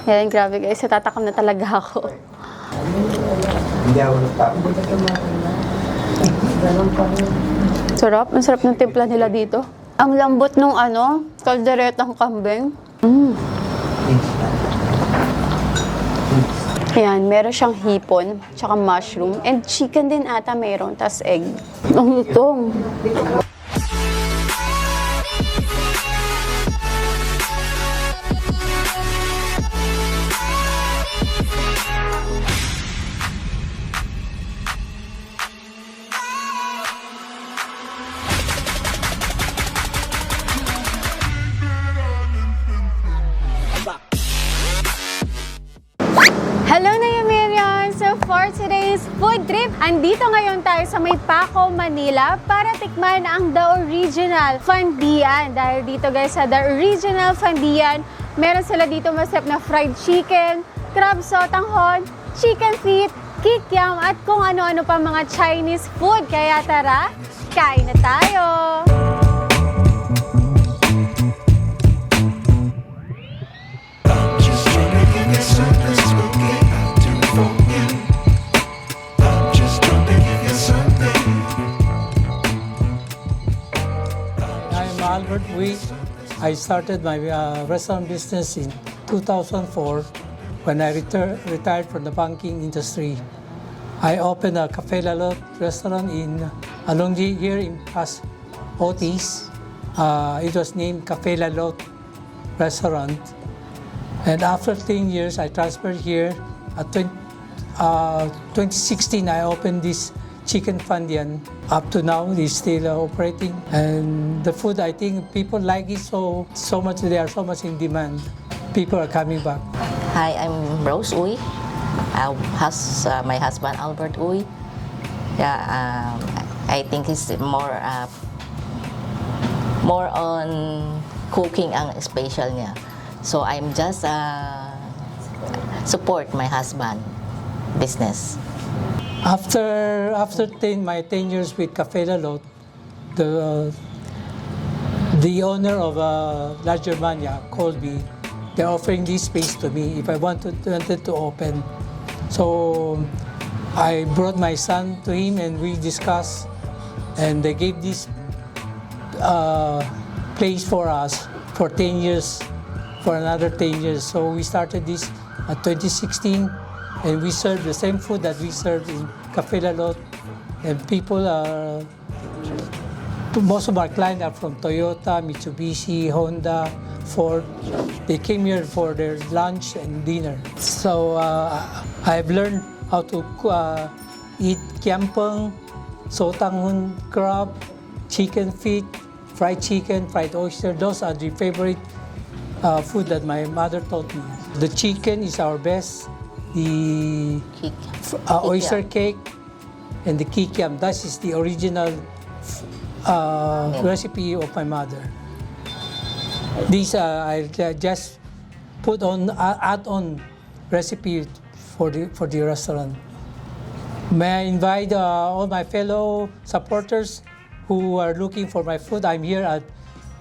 Yan, grabe guys. Tatakam na talaga ako. Hindi ako nagtapos. Sarap. Ang sarap ng timpla nila dito. Ang lambot nung kalderetang kambing. Ayan, meron siyang hipon, tsaka mushroom, and chicken din ata meron, tas egg. Ang lutong. Hello Nayamirian! So for today's food trip, andito ngayon tayo sa May Paco, Manila para tikman ang The Original Fandian. Dahil dito guys sa The Original Fandian, meron sila dito masarap na fried chicken, crab sotanghon, chicken feet, kikiam at kung ano-ano pa mga Chinese food. Kaya tara, kain na tayo! I'm Albert Uy. I started my restaurant business in 2004 when I retired from the banking industry. I opened a Cafe Lalot restaurant in Alongji here in Otis. It was named Cafe Lalot Restaurant. And after 10 years, I transferred here. At 2016, I opened this Chicken Fandian. Up to now, it's still operating. And the food, I think people like it so much. They are so much in demand. People are coming back. Hi, I'm Rose Uy. My husband Albert Uy. Yeah, I think he's more on cooking ang special niya. So I'm just support my husband business. After my 10 years with Cafe Lalot, the owner of La Germania called me. They're offering this space to me if I wanted to open. So I brought my son to him and we discussed, and they gave this place for us for 10 years, for another 10 years. So we started this at 2016, and we serve the same food that we served in Cafe Lalot. And people most of our clients are from Toyota, Mitsubishi, Honda, Ford. They came here for their lunch and dinner. So I've learned how to eat kiampeng, sotanghon crab, chicken feet, fried chicken, fried oyster. Those are the favorite food that my mother taught me. The chicken is our best. The oyster cake and the kikiam. That is the original recipe of my mother. These I just add on recipe for the restaurant. May I invite all my fellow supporters who are looking for my food. I'm here at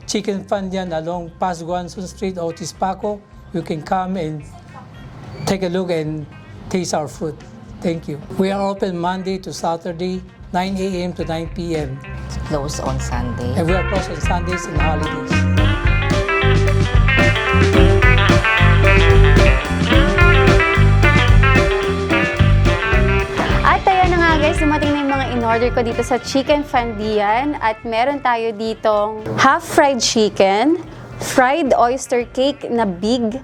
Chicken Fandian along Pas Guanson Street, Otis Paco. You can come and take a look and taste our food. Thank you. We are open Monday to Saturday, 9 a.m. to 9 p.m. Close on Sunday. And we are closed on Sundays and holidays. At ayan na nga guys, dumating na yung mga in-order ko dito sa Chicken Fandian. At meron tayo ditong half fried chicken, fried oyster cake na big,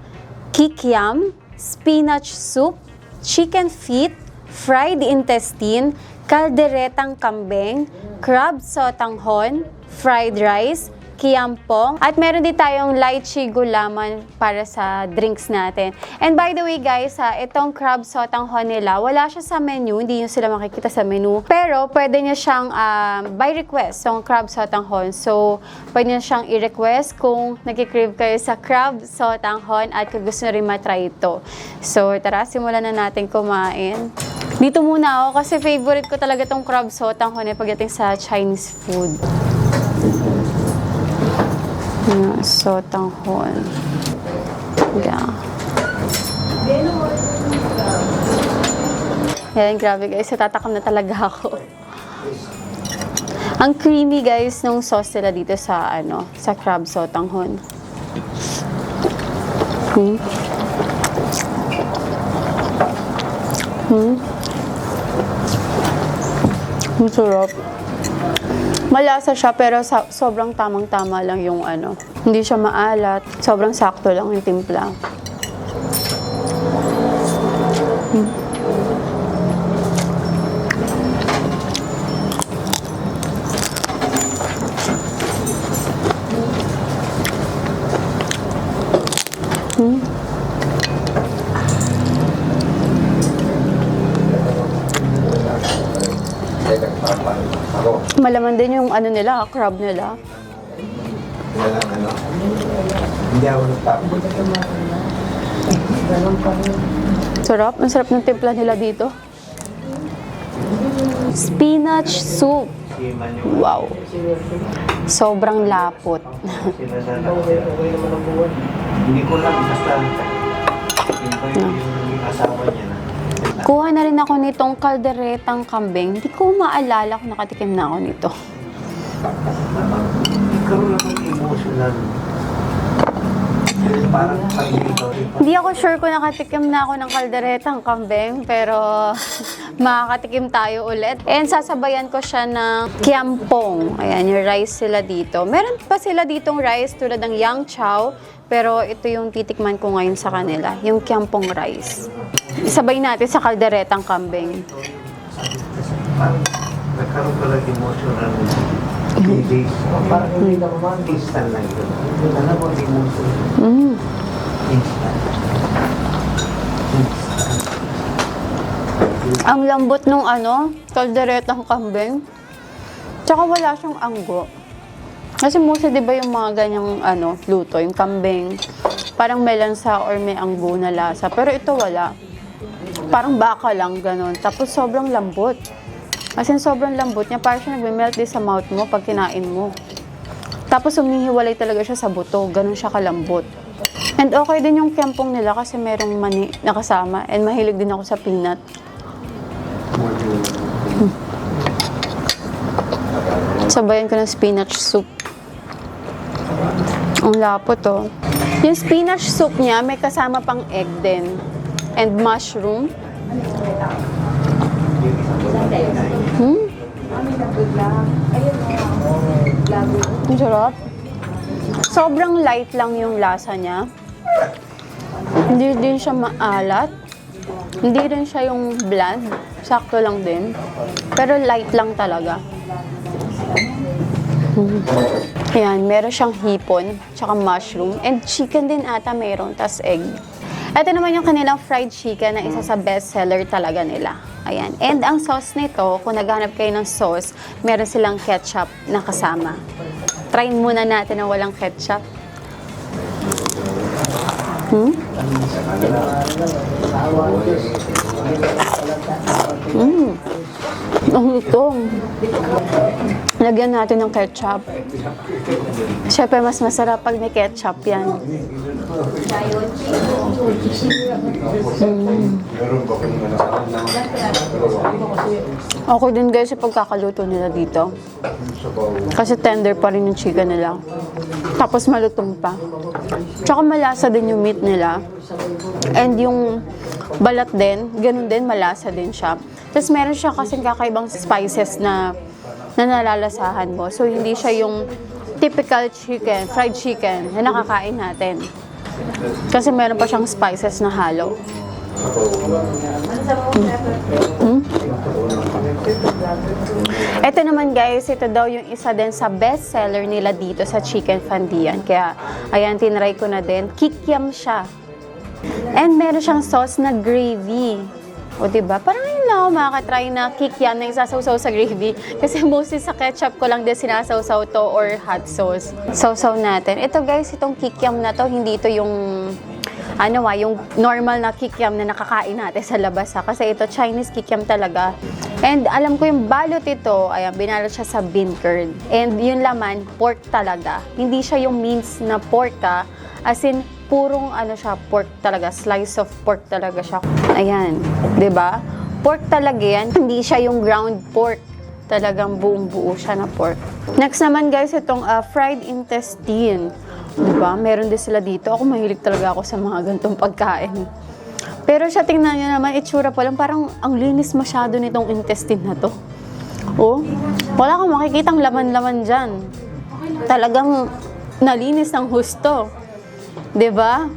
kikiam, spinach soup, chicken feet, fried intestine, kalderetang kambing, crab sotanghon, fried rice, kiampong, at meron din tayong lychee gulaman para sa drinks natin. And by the way guys, itong crab sotanghon nila, wala siya sa menu, hindi nyo sila makikita sa menu, pero pwede nyo siyang by request, yung crab sotanghon. So, pwede nyo siyang i-request kung nagkikrave kayo sa crab sotanghon at kung gusto nyo rin matry ito. So, tara, simulan na natin kumain. Dito muna ako kasi favorite ko talaga itong crab sotanghon pagdating sa Chinese food. Sotanghon. Yeah. Ayan, grabe guys. Natatakam na talaga ako. Ang creamy guys nung sauce nila dito sa sa crab sotanghon. Ang sarap. Malasa siya pero sobrang tamang-tama lang yung Hindi siya maalat. Sobrang sakto lang yung timpla. Ako, Malaman din yung nila, crab nila. walang Hindi ako nagtapon. Sarap. Ang sarap ng timpla nila dito. Spinach soup. Wow. Sobrang lapot. Hindi ko lang basta yung asawa niya na. Kuha na rin ako nitong kalderetang kambing. Hindi ko maalala kung nakatikim na ako nito. Nagkaroon lang ng emotional. Parang pag-ito. Hindi ako sure kung nakatikim na ako ng kalderetang kambing, pero makakatikim tayo ulit. And sasabayan ko siya ng kiampong. Ayan, yung rice sila dito. Meron pa sila ditong rice tulad ng yang chow, pero ito yung titikman ko ngayon sa kanila, yung kiampong rice. Isabay natin sa kalderetang kambing. Parang nagkaroon pa lang emotional. Parang hindi na instant lang ito. Alam mo, emotional. Instant. Ang lambot nung kalderetang kambing. Tsaka wala siyang anggo. Kasi mostly, di ba yung mga ganyang luto, yung kambing, parang may lansa or may anggo na lasa. Pero ito wala. Parang baka lang, ganun. Tapos sobrang lambot. As in, sobrang lambot niya. Parang siya nagme-melt din sa mouth mo pag kinain mo. Tapos humihiwalay talaga siya sa buto. Ganun siya kalambot. And okay din yung kempong nila kasi merong mani na kasama. And mahilig din ako sa peanut. Sabayan ko ng spinach soup. Ang lapot Yung spinach soup niya, may kasama pang egg din. And mushroom. Ang sarap. Sobrang light lang yung lasa niya. Hindi din siya maalat. Hindi rin siya yung bland. Sakto lang din. Pero light lang talaga. Ayan, meron siyang hipon, tsaka mushroom, and chicken din ata meron, tas egg. Ito naman yung kanilang fried chicken na isa sa best seller talaga nila. Ayan. And ang sauce nito, kung naghanap kayo ng sauce, meron silang ketchup na kasama. Try muna natin na walang ketchup. Ang lutong. Lagyan natin ng ketchup. Siyempre, mas masarap pag may ketchup yan. Okay din guys yung pagkakaluto nila dito. Kasi tender pa rin yung chicken nila. Tapos malutong pa. Tsaka malasa din yung meat nila. And yung balat din, ganun din, malasa din siya. Tapos meron siya kasing kakaibang spices na nalalasahan mo. So hindi siya yung typical chicken, fried chicken na nakakain natin. Kasi meron pa siyang spices na halo. Ito naman guys, ito daw yung isa din sa best seller nila dito sa Chicken Fandian. Kaya ayan, tinry ko na din. Kikiam siya. And meron siyang sauce na gravy. O diba? Parang yun lang ako makakatry na kikiam na isasawsaw sa gravy. Kasi mostly sa ketchup ko lang din sinasawsaw to or hot sauce. Sawsaw natin. Ito guys, itong kikiam na to, hindi ito yung yung normal na kikiam na nakakain natin sa labas kasi ito Chinese kikiam talaga. And alam ko yung balot ito, ayan, binalot siya sa bean curd. And yung laman, pork talaga. Hindi siya yung minced na pork as in purong siya, pork talaga, slice of pork talaga siya. Ayan, 'di ba? Pork talaga yan. Hindi siya yung ground pork. Talagang buong-buo siya na pork. Next naman guys, itong fried intestine. Diba? Meron din sila dito. Ako mahilig talaga ako sa mga ganitong pagkain. Pero siya, tingnan nyo naman, itsura pa lang, parang ang linis masyado nitong intestine na to. Oh, wala kang makikitang laman-laman dyan. Talagang nalinis ng husto. Diba?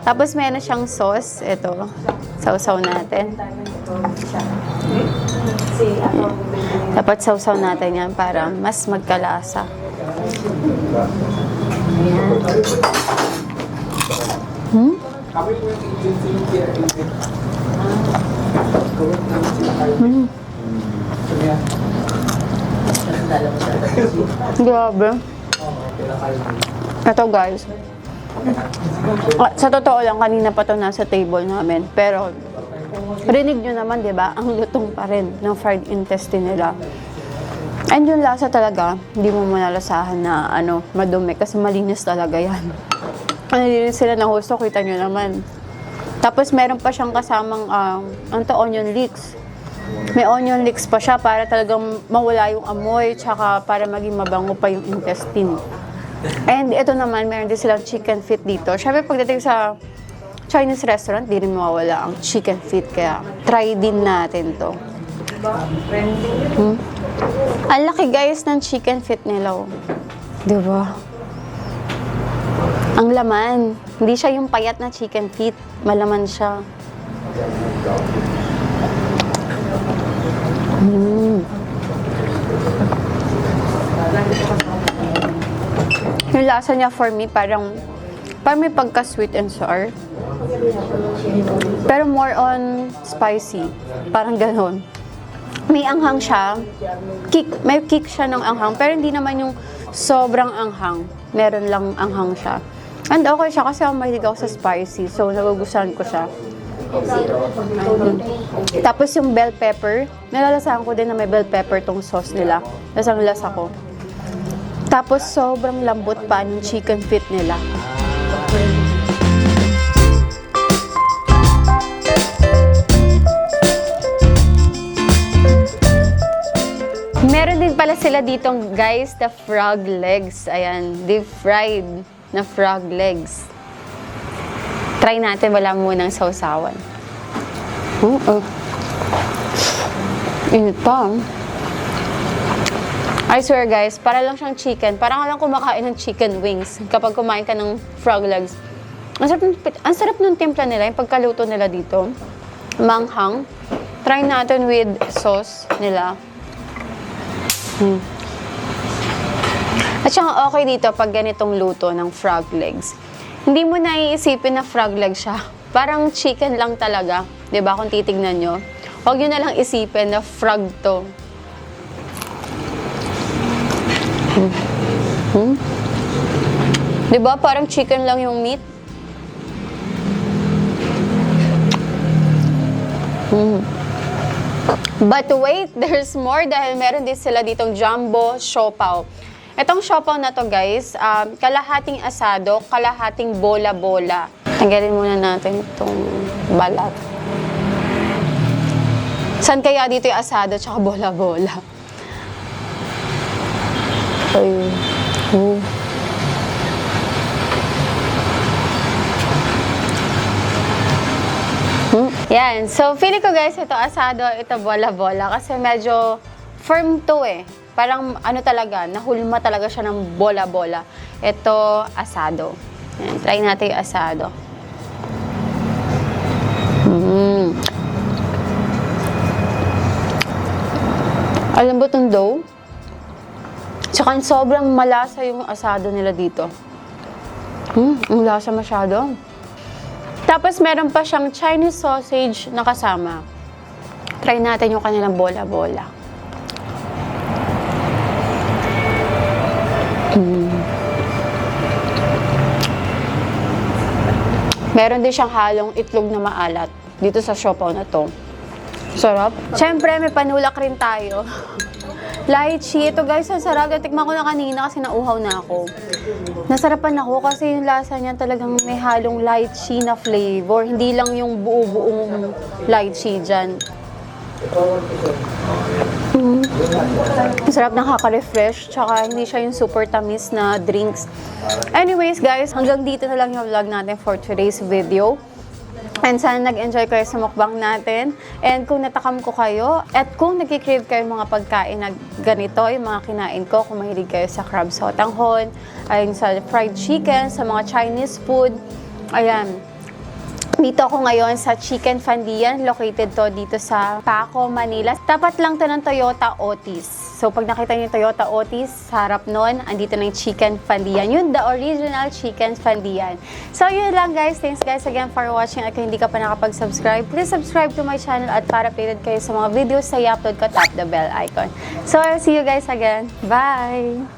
Tapos meron siyang sauce. Ito, sausaw natin. Dapat sausaw natin yan para mas magkalasa. Grabe. Ito guys. Sa totoo lang, kanina pa ito nasa table namin. Pero, rinig nyo naman, di ba? Ang lutong pa rin ng fried intestine nila. And yung lasa talaga, hindi mo malalasahan na madumi kasi malinis talaga yan. Nalinis sila ng husto, kita nyo naman. Tapos meron pa siyang kasamang onion leeks. May onion leeks pa siya para talagang mawala yung amoy tsaka para maging mabango pa yung intestine. And ito naman, meron din silang chicken feet dito. Siyempre pagdating sa Chinese restaurant, di rin mawawala ang chicken feet. Kaya try din natin to. Ang laki guys ng chicken feet nila. Oh. Diba? Ang laman. Hindi siya yung payat na chicken feet. Malaman siya. Yung lasa niya for me parang may pagka-sweet and sour. Pero more on spicy. Parang ganon. May anghang siya. May kick siya ng anghang. Pero hindi naman yung sobrang anghang. Meron lang anghang siya. And okay siya kasi mahilig ako sa spicy. So, nagugustuhan ko siya. Tapos yung bell pepper. Nalalasahan ko din na may bell pepper tong sauce nila. Lasang lasa ko. Tapos sobrang lambot pa ng chicken feet nila. Meron din pala sila ditong guys, the frog legs. Ayan, deep fried na frog legs. Try natin, wala munang sausawan. Init pa. I swear guys, para lang siyang chicken. Parang lang kumakain ng chicken wings kapag kumain ka ng frog legs. Ang sarap ng timpla nila, yung pagkaluto nila dito. Manghang. Try natin with sauce nila. At saka okay dito pag ganitong luto ng frog legs. Hindi mo naiisipin na frog leg siya. Parang chicken lang talaga. 'Di ba kung titignan nyo? Huwag nyo na lang isipin na frog to. Diba? Parang chicken lang yung meat. But wait, there's more dahil meron din sila ditong jumbo siopaw. Itong siopaw na to guys, kalahating asado, kalahating bola-bola. Tanggalin muna natin itong balat. Saan kaya dito yung asado tsaka bola-bola? Ay. Yan. So, feeling ko guys, ito asado, ito bola-bola. Kasi medyo firm to eh. Parang ano talaga, nahulma talaga siya ng bola-bola. Ito, asado. Yan. Try natin yung asado. Alam ba itong dough? Tsaka sobrang malasa yung asado nila dito. Ang lasa masyado. Tapos meron pa siyang Chinese sausage na kasama. Try natin yung kanilang bola-bola. Meron din siyang halong itlog na maalat dito sa siopaw na to. Sarap. Siyempre, may panulak rin tayo. Lychee. Ito guys, ang sarap. Tikman ko na kanina kasi nauhaw na ako. Nasarapan ako kasi yung lasa niya talagang may halong lychee na flavor. Hindi lang yung buo-buong lychee dyan. Masarap, nakaka-refresh, tsaka hindi siya yung super tamis na drinks. Anyways guys, hanggang dito na lang yung vlog natin for today's video. And sana nag-enjoy kayo sa mukbang natin. And kung natakam ko kayo, at kung nag-crave kayo mga pagkain na ganito, yung mga kinain ko, kung mahilig kayo sa crab sotanghon, ayun sa fried chicken, sa mga Chinese food, ayan. Dito ako ngayon sa Chicken Fandian, located to dito sa Paco, Manila. Tapat lang to ng Toyota Otis. So pag nakita niyo yung Toyota Otis, sa harap nun, andito na yung Chicken Fandian. Yun, the original Chicken Fandian. So yun lang guys. Thanks guys again for watching. At kung hindi ka pa nakapag-subscribe, please subscribe to my channel at para updated kayo sa mga videos na i-upload ko, tap the bell icon. So I'll see you guys again. Bye!